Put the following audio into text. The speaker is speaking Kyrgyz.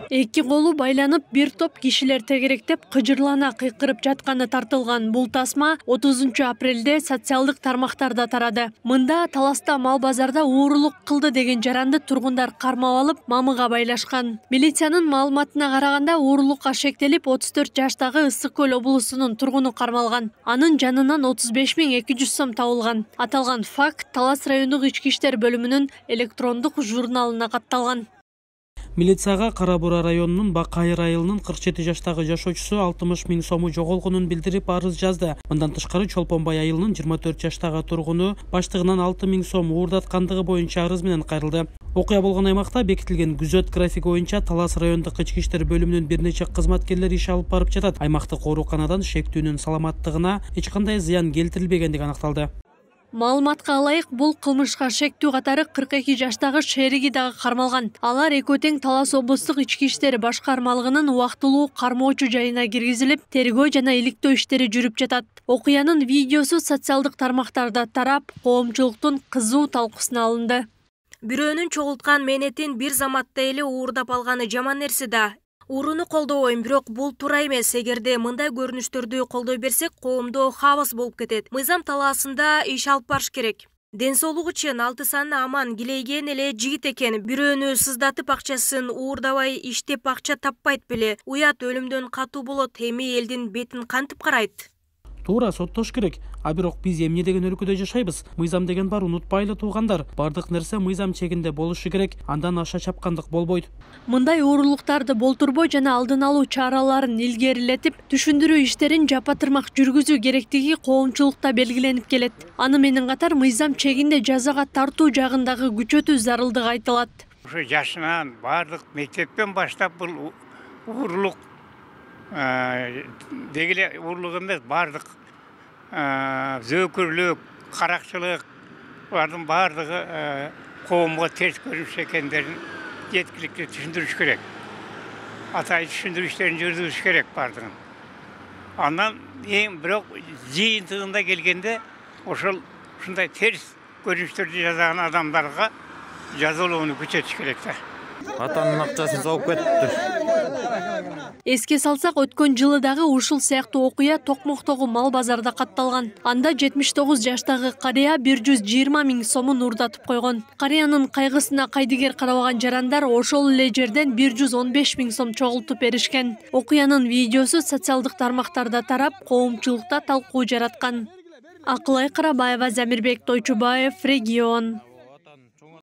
Эки колу байланып, бир топ кишилер тегеректеп, кыжырлана кыйкырып жатканы тартылган бул тасма 30 апрелде социалдык тармактарда тарады. Мында Таласта мал базарда уурулук кылды деген жаранды тургундар кармап алып, мамыга байлашкан. Милициянын маалыматына караганда уурулукка шектелип 34 жаштагы Ысык көл облусунун тургуну кармалган. Анын жанынан 35.200 сом табылган. Аталган факт Талас райондук ички иштер бөлүмүнүн электрондук журналына катталган. Милицияга Кара Бура районунун Бакайыр айылынын 47 жаштагы жашоочусу 60 000 сому жоголгонун билдирип арыз жазды. Мындан тышкары Чолпонбай айылынын 24 жаштагы тургуну баштыгынан 6 000 сом уурдаткандыгы боюнча арыз менен кайрылды. Окуя болгон аймакта бекитилген күзөт графиги боюнча Талас райондук ички иштер бөлүмүнүн бир нече кызматкерлери иш алып барып жатат. Аймактык ооруканадан шектүүнүн саламаттыгына эч кандай зыян келтирилбегендиги аныкталды. Маалыматка ылайык, бул кылмышка шектүү катары 42 жаштагы шериги дагы кармалган. Алар экөө тең Талас облустук ички иштер башкармалыгынын убактылуу кармоочу жайына киргизилип, тергөө жана иликтөө иштери жүрүп жатат. Окуянын видеосу социалдык тармактарда тарап, коомчулуктун кызуу талкуусуна алынды. Бирөөнүн чогулткан менетин бир заматта эле уурдап алганы жаман нерсе да. Уруну колдобойм, бирок бул туура эмес. Эгерде мындай көрүнүштөрдү колдой берсек, коомдо хаос болуп кетет. Мыйзам талаасында иш алып барыш керек. Ден соолугу үчүн 6 саны аман килейген эле жигит экен. Бирөөнү сыздатып акчасын уурдабай иштеп акча таппайт беле. Уят өлүмдөн катуу болот. Эми элдин бетин кантип карайт? Туура соттош керек. А бирок биз эмне деген өлкөдө жашайбыз? Мыйзам деген бар, унутпайлы туугандар. Бардык нерсе мыйзам чегинде болушу керек. Андан аша чапкандык болбойт. Мындай уурулуктарды болтурбой жана алдын алуу чараларын илгерилетип, түшүндүрүү иштерин жапа-тырмак жүргүзүү керектиги коомчулукта белгиленип келет. Аны менен катар мыйзам чегинде жазага тартуу жагындагы күчөтүү зарылдыгы айтылат. Ушу жашынан бардык мектептен баштап бул уурулук дегеле уурулук эмес, бардык зөөкүрлүк, каракчылык бардын бардыгы коомго терс көрүнүш экендерин жеткиликтүү түшүндүрүш керек. Атайын түшүндүрүү иштерин жүргүзүш керек бардыгын. Андан эң бирок жыйынтыгында келгенде ошол ушундай терс көрүнүштөрдү жасаган адамдарга жазалоону күчөтүш керек да. Атанын акчасын согуп кетиптир. Эске салсак, өткөн жылы дагы ушул сыяктуу окуя Токмоктогу мал базарда катталган. Анда 79 жаштагы карыя 120 000 сомун уурдатып койгон. Карыянын кайгысына кайдыгер карабаган жарандар ошол эле жерден 115 000 сом чогултуп беришкен. Окуянын видеосу социалдык тармактарда тарап, коомчулукта талкуу жараткан. Акылай Карабаева, Замирбек Тойчубаев, Регион.